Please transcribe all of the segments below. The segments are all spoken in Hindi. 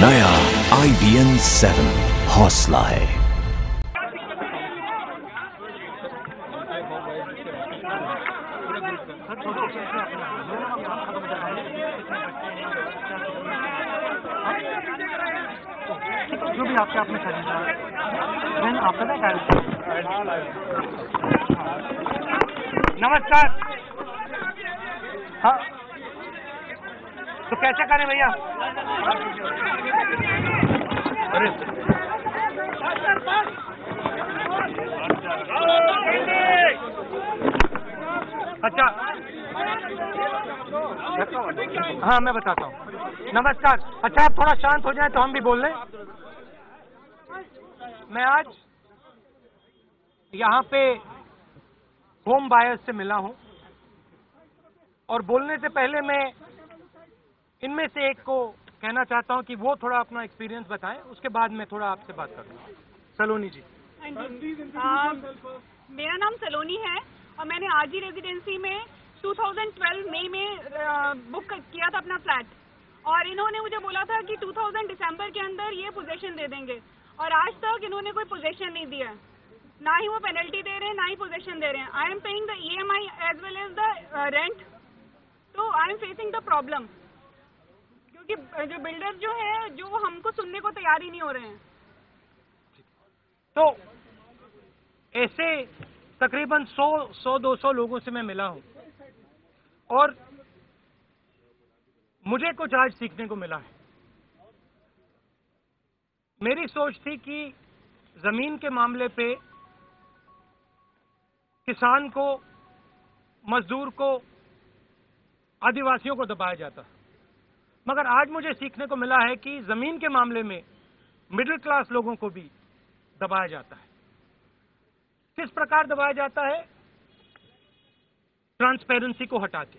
नया IBN 7 हौसला है। जो भी आपके आपने खरीदा देन आपका ना नमस्कार। हाँ तो कैसे करें भैया? अरे अच्छा हाँ मैं बताता हूँ। नमस्कार। अच्छा आप थोड़ा शांत हो जाए तो हम भी बोल लें। मैं आज यहाँ पे होम बायर्स से मिला हूँ और बोलने से पहले मैं इनमें से एक को कहना चाहता हूँ कि वो थोड़ा अपना एक्सपीरियंस बताएं, उसके बाद मैं थोड़ा आपसे बात करूँगा। सलोनी जी। मेरा नाम सलोनी है और मैंने आरजी रेजिडेंसी में 2012 मई में बुक किया था अपना फ्लैट और इन्होंने मुझे बोला था कि 2000 दिसंबर के अंदर ये पोजीशन दे देंगे और आज तक इन्होंने कोई पोजीशन नहीं दिया है, ना ही वो पेनल्टी दे रहे हैं ना ही पोजीशन दे रहे हैं। I am paying the EMI as well as the rent, तो I am facing the problem क्योंकि जो बिल्डर जो है जो हमको सुनने को तैयार ही नहीं हो रहे हैं। तो ऐसे तकरीबन 100-200 लोगों से मैं मिला हूं और मुझे कुछ आज सीखने को मिला है। मेरी सोच थी कि जमीन के मामले पे किसान को, मजदूर को, आदिवासियों को दबाया जाता, मगर आज मुझे सीखने को मिला है कि जमीन के मामले में मिडिल क्लास लोगों को भी दबाया जाता है। किस प्रकार दबाया जाता है? ट्रांसपेरेंसी को हटा के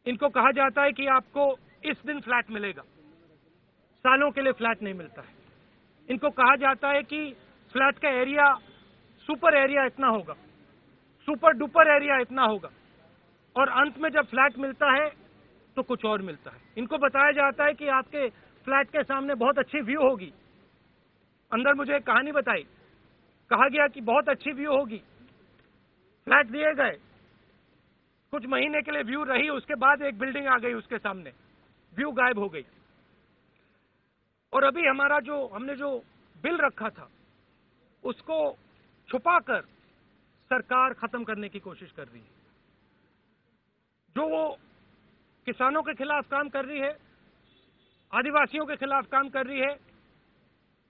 इनको कहा जाता है कि आपको इस दिन फ्लैट मिलेगा, सालों के लिए फ्लैट नहीं मिलता है। इनको कहा जाता है कि फ्लैट का एरिया, सुपर एरिया इतना होगा, सुपर डुपर एरिया इतना होगा, और अंत में जब फ्लैट मिलता है तो कुछ और मिलता है। इनको बताया जाता है कि आपके फ्लैट के सामने बहुत अच्छी व्यू होगी। अंदर मुझे एक कहानी बताई, कहा गया कि बहुत अच्छी व्यू होगी, फ्लैट दिए गए, कुछ महीने के लिए व्यू रही, उसके बाद एक बिल्डिंग आ गई उसके सामने, व्यू गायब हो गई। और अभी हमने जो बिल रखा था उसको छुपाकर सरकार खत्म करने की कोशिश कर रही है। जो वो किसानों के खिलाफ काम कर रही है, आदिवासियों के खिलाफ काम कर रही है,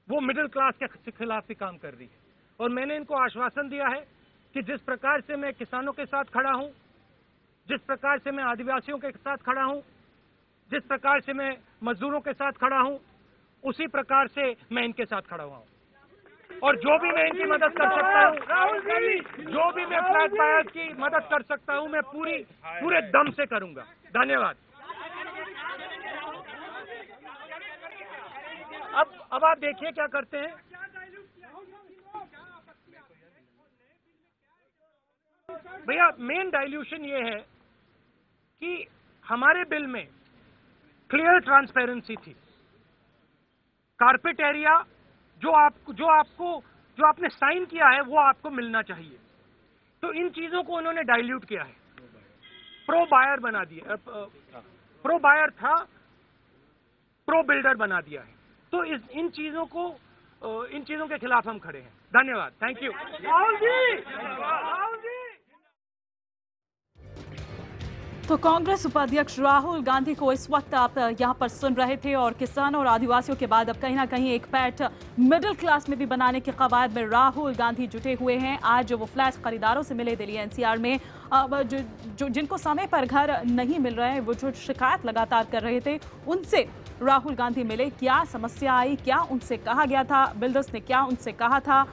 वो मिडिल क्लास के खिलाफ भी काम कर रही है। और मैंने इनको आश्वासन दिया है कि जिस प्रकार से मैं किसानों के साथ खड़ा हूं, जिस प्रकार से मैं आदिवासियों के साथ खड़ा हूं, जिस प्रकार से मैं मजदूरों के साथ खड़ा हूं, उसी प्रकार से मैं इनके साथ खड़ा हुआ हूं। और जो भी मैं इनकी मदद कर सकता हूं, जो भी मैं फ्लैट बायर्स की मदद कर सकता हूं, मैं पूरे दम से करूंगा। धन्यवाद। अब आप देखिए क्या करते हैं। भैया मेन डाइल्यूशन ये है कि हमारे बिल में क्लियर ट्रांसपेरेंसी थी। कारपेट एरिया जो आपने साइन किया है वो आपको मिलना चाहिए। तो इन चीजों को उन्होंने डाइल्यूट किया है, प्रो बायर बना दिया, प्रो बायर था, प्रो बिल्डर बना दिया है। तो इन चीजों के खिलाफ हम खड़े हैं। धन्यवाद। Thank you. तो कांग्रेस उपाध्यक्ष राहुल गांधी को इस वक्त आप यहां पर सुन रहे थे और किसानों और आदिवासियों के बाद अब कहीं ना कहीं एक पैठ मिडिल क्लास में भी बनाने के कवायद में राहुल गांधी जुटे हुए हैं। आज वो फ्लैट खरीदारों से मिले दिल्ली NCR में, जिनको समय पर घर नहीं मिल रहे हैं, वो जो शिकायत लगातार कर रहे थे, उनसे राहुल गांधी मिले। क्या समस्या आई, क्या उनसे कहा गया था, बिल्डर्स ने क्या उनसे कहा था,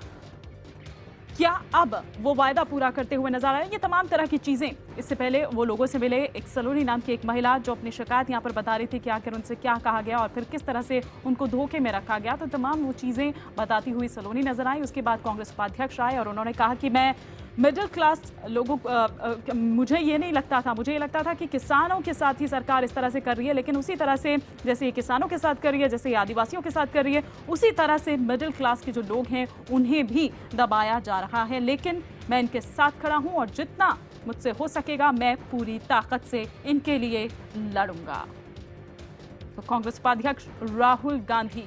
क्या अब वो वायदा पूरा करते हुए नजर आए, ये तमाम तरह की चीजें। इससे पहले वो लोगों से मिले, एक सलोनी नाम की एक महिला जो अपनी शिकायत यहाँ पर बता रही थी कि आखिर उनसे क्या कहा गया और फिर किस तरह से उनको धोखे में रखा गया। तो तमाम वो चीजें बताती हुई सलोनी नजर आई। उसके बाद कांग्रेस उपाध्यक्ष आए और उन्होंने कहा कि मैं मिडिल क्लास लोगों मुझे ये नहीं लगता था, मुझे ये लगता था कि किसानों के साथ ही सरकार इस तरह से कर रही है, लेकिन उसी तरह से जैसे ये किसानों के साथ कर रही है, जैसे ये आदिवासियों के साथ कर रही है, उसी तरह से मिडिल क्लास के जो लोग हैं उन्हें भी दबाया जा रहा है। लेकिन मैं इनके साथ खड़ा हूं और जितना मुझसे हो सकेगा मैं पूरी ताकत से इनके लिए लड़ूंगा। तो कांग्रेस उपाध्यक्ष राहुल गांधी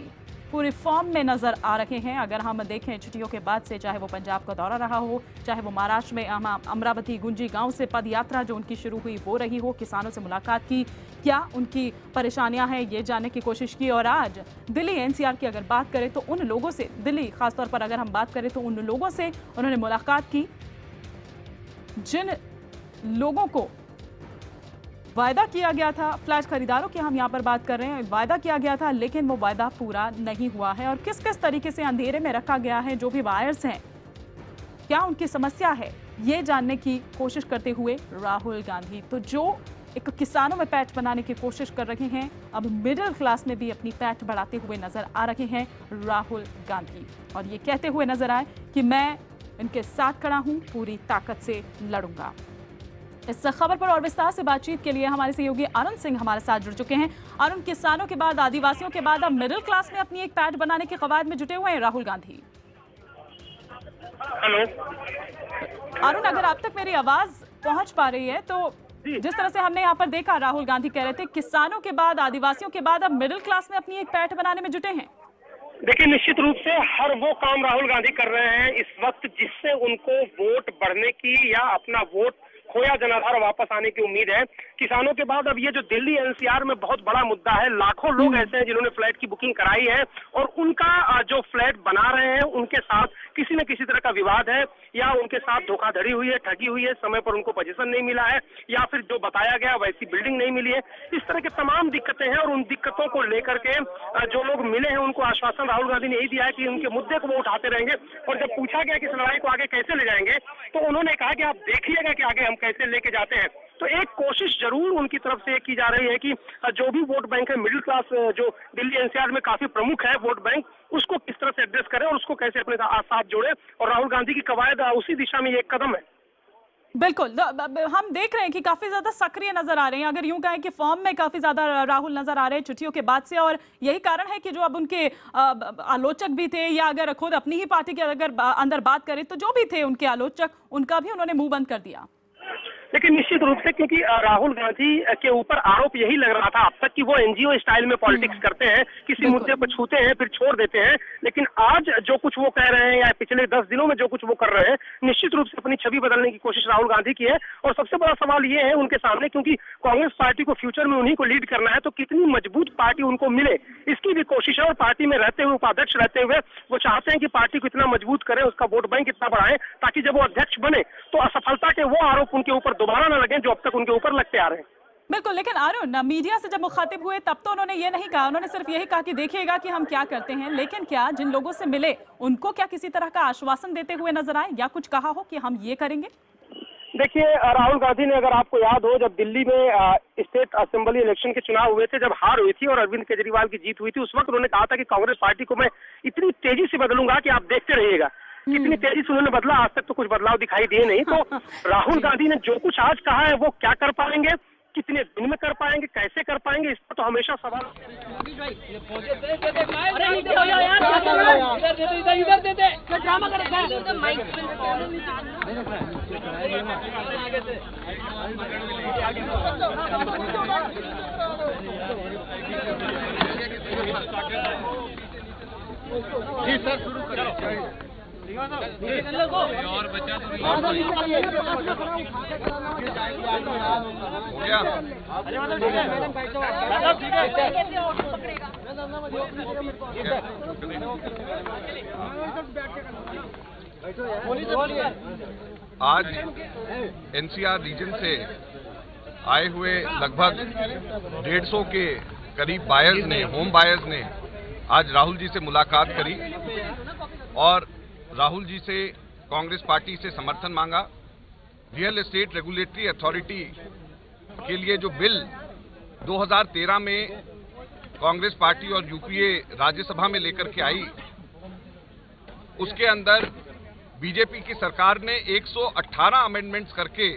पूरी फॉर्म में नजर आ रहे हैं। अगर हम देखें छुट्टियों के बाद से, चाहे वो पंजाब का दौरा रहा हो, चाहे वो महाराष्ट्र में अमरावती गुंजी गांव से पद यात्रा जो उनकी शुरू हुई वो रही हो, किसानों से मुलाकात की, क्या उनकी परेशानियां हैं ये जानने की कोशिश की। और आज दिल्ली एनसीआर की अगर बात करें तो उन लोगों से, दिल्ली खासतौर पर अगर हम बात करें तो उन लोगों से उन्होंने मुलाकात की जिन लोगों को वायदा किया गया था, फ्लैट खरीदारों की हम यहाँ पर बात कर रहे हैं, वायदा किया गया था लेकिन वो वायदा पूरा नहीं हुआ है। और किस किस तरीके से अंधेरे में रखा गया है जो भी बायर्स हैं, क्या उनकी समस्या है, ये जानने की कोशिश करते हुए राहुल गांधी, तो जो एक किसानों में पैठ बनाने की कोशिश कर रहे हैं, अब मिडिल क्लास में भी अपनी पैठ बढ़ाते हुए नजर आ रहे हैं राहुल गांधी, और ये कहते हुए नजर आए कि मैं इनके साथ खड़ा हूं, पूरी ताकत से लड़ूंगा। इस खबर पर और विस्तार से बातचीत के लिए हमारे सहयोगी अरुण सिंह हमारे साथ जुड़ चुके हैं। अरुण, किसानों के बाद, आदिवासियों के बाद अब मिडिल क्लास में अपनी एक पैठ बनाने के कवायद में जुटे हुए हैं राहुल गांधी। हेलो अरुण, अगर आप तक मेरी आवाज पहुंच पा रही है तो जिस तरह से हमने यहाँ पर देखा, राहुल गांधी कह रहे थे किसानों के बाद, आदिवासियों के बाद अब मिडिल क्लास में अपनी एक पैठ बनाने में जुटे हैं। देखिए, निश्चित रूप से हर वो काम राहुल गांधी कर रहे हैं इस वक्त जिससे उनको वोट बढ़ने की या अपना वोट खोया जनाधार वापस आने की उम्मीद है। किसानों के बाद अब ये जो दिल्ली एनसीआर में बहुत बड़ा मुद्दा है, लाखों लोग ऐसे हैं जिन्होंने फ्लैट की बुकिंग कराई है और उनका जो फ्लैट बना रहे हैं उनके साथ किसी न किसी तरह का विवाद है, या उनके साथ धोखाधड़ी हुई है, ठगी हुई है, समय पर उनको पोजीशन नहीं मिला है, या फिर जो बताया गया वैसी बिल्डिंग नहीं मिली है। इस तरह की तमाम दिक्कतें हैं और उन दिक्कतों को लेकर के जो लोग मिले हैं उनको आश्वासन राहुल गांधी ने यही दिया है कि उनके मुद्दे को वो उठाते रहेंगे। और जब पूछा गया कि इस लड़ाई को आगे कैसे ले जाएंगे तो उन्होंने कहा कि आप देखिएगा कि आगे हम कैसे लेके जाते हैं। तो एक कोशिश जरूर उनकी तरफ से की जा रही है कि जो भी वोट बैंक है, मिडिल क्लास जो दिल्ली एनसीआर में काफी प्रमुख है वोट बैंक, उसको किस तरह से एड्रेस करें और उसको कैसे अपने साथ जोड़े, और राहुल गांधी की कवायद उसी दिशा में एक कदम है। बिल्कुल, हम देख रहे हैं कि काफी ज्यादा सक्रिय नजर आ रहे हैं, अगर यूं कहें कि फॉर्म में काफी ज्यादा राहुल नजर आ रहे हैं छुट्टियों के बाद से, और यही कारण है कि जो अब उनके आलोचक भी थे, या अगर खुद अपनी ही पार्टी के अगर अंदर बात करें तो जो भी थे उनके आलोचक, उनका भी उन्होंने मुंह बंद कर दिया। लेकिन निश्चित रूप से क्योंकि राहुल गांधी के ऊपर आरोप यही लग रहा था अब तक कि वो एनजीओ स्टाइल में पॉलिटिक्स करते हैं, किसी मुद्दे पर छूते हैं फिर छोड़ देते हैं, लेकिन आज जो कुछ वो कह रहे हैं या पिछले 10 दिनों में जो कुछ वो कर रहे हैं, निश्चित रूप से अपनी छवि बदलने की कोशिश राहुल गांधी की है। और सबसे बड़ा सवाल ये है उनके सामने, क्योंकि कांग्रेस पार्टी को फ्यूचर में उन्हीं को लीड करना है, तो कितनी मजबूत पार्टी उनको मिले इसकी भी कोशिश है। और पार्टी में रहते हुए, उपाध्यक्ष रहते हुए वो चाहते हैं कि पार्टी को इतना मजबूत करें, उसका वोट बैंक इतना बढ़ाएं ताकि जब वो अध्यक्ष बने तो असफलता के वो आरोप उनके ऊपर दोबारा न लगे जो अब तक उनके ऊपर लगते आ रहे हैं। बिल्कुल, लेकिन अरुण, मीडिया से जब मुखातिब हुए तब तो उन्होंने ये नहीं कहा, उन्होंने सिर्फ यही कहा कि देखिएगा कि हम क्या करते हैं, लेकिन क्या जिन लोगों से मिले उनको क्या किसी तरह का आश्वासन देते हुए नजर आए, या कुछ कहा हो कि हम ये करेंगे? देखिए, राहुल गांधी ने, अगर आपको याद हो, जब दिल्ली में स्टेट असेंबली इलेक्शन के चुनाव हुए थे, जब हार हुई थी और अरविंद केजरीवाल की जीत हुई थी, उस वक्त उन्होंने कहा था कि कांग्रेस पार्टी को मैं इतनी तेजी से बदलूंगा कि आप देखते रहिएगा। कितनी तेजी से उन्होंने बदला, आज तक तो कुछ बदलाव दिखाई दिए नहीं। तो राहुल गांधी ने जो कुछ आज कहा है वो क्या कर पाएंगे, कितने दिन में कर पाएंगे, कैसे कर पाएंगे, इस पर तो हमेशा सवाल। जी सर, शुरू करें। और बच्चा आज एनसीआर रीजन से आए हुए लगभग 150 के करीब बायर्स ने, होम बायर्स ने आज राहुल जी से मुलाकात करी और राहुल जी से कांग्रेस पार्टी से समर्थन मांगा। रियल एस्टेट रेगुलेटरी अथॉरिटी के लिए जो बिल 2013 में कांग्रेस पार्टी और यूपीए राज्यसभा में लेकर के आई, उसके अंदर बीजेपी की सरकार ने 118 अमेंडमेंट्स करके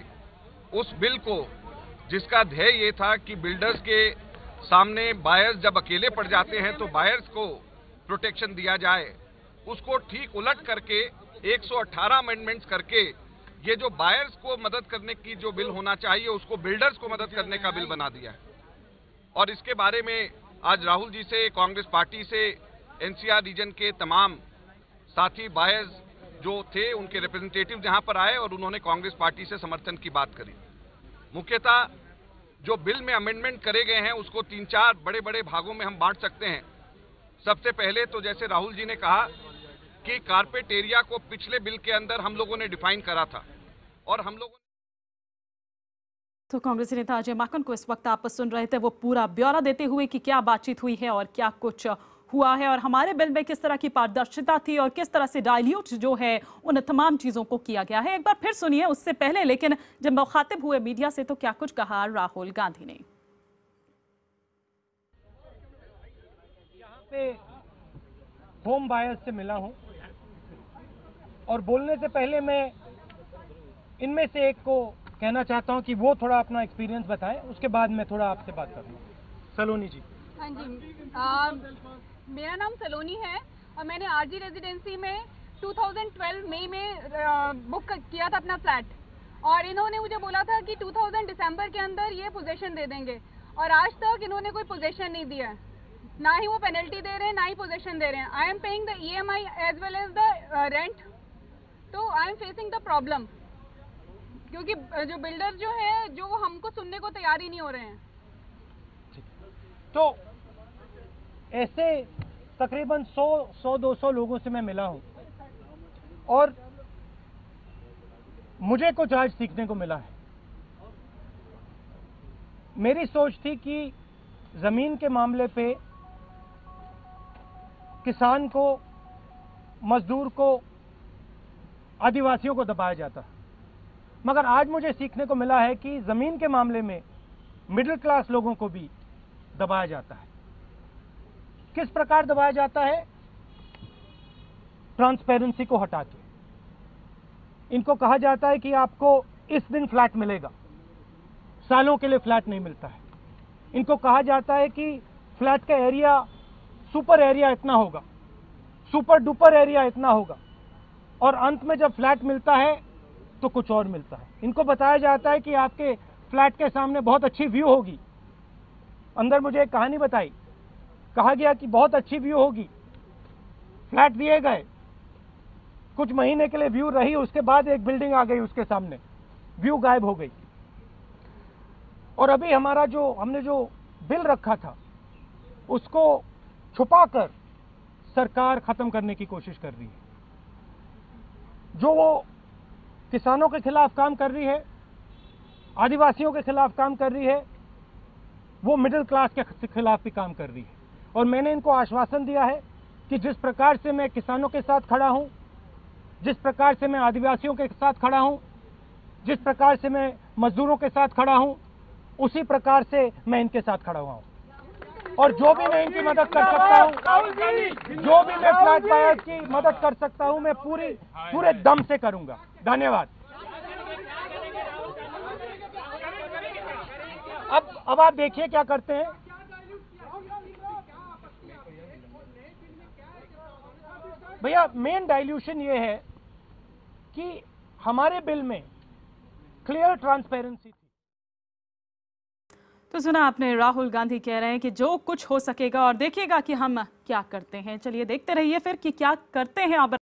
उस बिल को, जिसका ध्येय ये था कि बिल्डर्स के सामने बायर्स जब अकेले पड़ जाते हैं तो बायर्स को प्रोटेक्शन दिया जाए, उसको ठीक उलट करके 118 अमेंडमेंट्स करके ये जो बायर्स को मदद करने की जो बिल होना चाहिए उसको बिल्डर्स को मदद करने का बिल बना दिया है। और इसके बारे में आज राहुल जी से, कांग्रेस पार्टी से, एनसीआर रीजन के तमाम साथी बायर्स जो थे उनके रिप्रेजेंटेटिव जहां पर आए और उन्होंने कांग्रेस पार्टी से समर्थन की बात करी। मुख्यतः जो बिल में अमेंडमेंट करे गए हैं उसको 3-4 बड़े बड़े भागों में हम बांट सकते हैं। सबसे पहले तो जैसे राहुल जी ने कहा कि कारपेट एरिया को पिछले बिल के अंदर हम लोगों ने डिफाइन करा था और हम लोगों तो कांग्रेसी नेता अजय माकन को इस वक्त आप सुन रहे थे, वो पूरा ब्यौरा देते हुए कि क्या बातचीत हुई है और क्या कुछ हुआ है और हमारे बिल में किस तरह की पारदर्शिता थी और किस तरह से डाइल्यूट जो है उन तमाम चीजों को किया गया है। एक बार फिर सुनिए उससे पहले, लेकिन जब मुखातिब हुए मीडिया से तो क्या कुछ कहा राहुल गांधी ने। यहाँ पे होम बायर्स से मिला हूं और बोलने से पहले मैं इनमें से एक को कहना चाहता हूं कि वो थोड़ा अपना एक्सपीरियंस बताएं, उसके बाद मैं थोड़ा आपसे बात करूंगा। सलोनी जी। हाँ जी, मेरा नाम सलोनी है और मैंने आरजी रेजिडेंसी में 2012 मई में बुक किया था अपना फ्लैट और इन्होंने मुझे बोला था कि 2000 दिसंबर के अंदर ये पोजीशन दे देंगे और आज तक इन्होंने कोई पोजीशन नहीं दिया है, ना ही वो पेनल्टी दे रहे हैं ना ही पोजीशन दे रहे हैं। I am paying the EMI as well as the rent, तो I am facing the problem क्योंकि जो बिल्डर जो है जो हमको सुनने को तैयार ही नहीं हो रहे हैं। तो ऐसे तकरीबन 100-200 लोगों से मैं मिला हूं और मुझे कुछ आज सीखने को मिला है। मेरी सोच थी कि जमीन के मामले पे किसान को, मजदूर को, आदिवासियों को दबाया जाता, मगर आज मुझे सीखने को मिला है कि जमीन के मामले में मिडिल क्लास लोगों को भी दबाया जाता है। किस प्रकार दबाया जाता है? ट्रांसपेरेंसी को हटा के। इनको कहा जाता है कि आपको इस दिन फ्लैट मिलेगा, सालों के लिए फ्लैट नहीं मिलता है। इनको कहा जाता है कि फ्लैट का एरिया, सुपर एरिया इतना होगा, सुपर डुपर एरिया इतना होगा, और अंत में जब फ्लैट मिलता है तो कुछ और मिलता है। इनको बताया जाता है कि आपके फ्लैट के सामने बहुत अच्छी व्यू होगी। अंदर मुझे एक कहानी बताई, कहा गया कि बहुत अच्छी व्यू होगी, फ्लैट दिए गए, कुछ महीने के लिए व्यू रही, उसके बाद एक बिल्डिंग आ गई उसके सामने, व्यू गायब हो गई। और अभी हमने जो बिल रखा था उसको छुपाकर सरकार खत्म करने की कोशिश कर रही है। जो वो किसानों के खिलाफ काम कर रही है, आदिवासियों के खिलाफ काम कर रही है, वो मिडिल क्लास के खिलाफ भी काम कर रही है। और मैंने इनको आश्वासन दिया है कि जिस प्रकार से मैं किसानों के साथ खड़ा हूं, जिस प्रकार से मैं आदिवासियों के साथ खड़ा हूं, जिस प्रकार से मैं मजदूरों के साथ खड़ा हूं, उसी प्रकार से मैं इनके साथ खड़ा हुआ हूं। और जो भी मैं इनकी मदद कर सकता हूं, जो भी मैं फ्लैट बायर्स की मदद कर सकता हूं, मैं पूरे दम से करूंगा। धन्यवाद। अब आप देखिए क्या करते हैं। भैया, मेन डाइल्यूशन ये है कि हमारे बिल में क्लियर ट्रांसपेरेंसी थी। तो सुना आपने, राहुल गांधी कह रहे हैं कि जो कुछ हो सकेगा और देखिएगा कि हम क्या करते हैं। चलिए देखते रहिए फिर कि क्या करते हैं आप।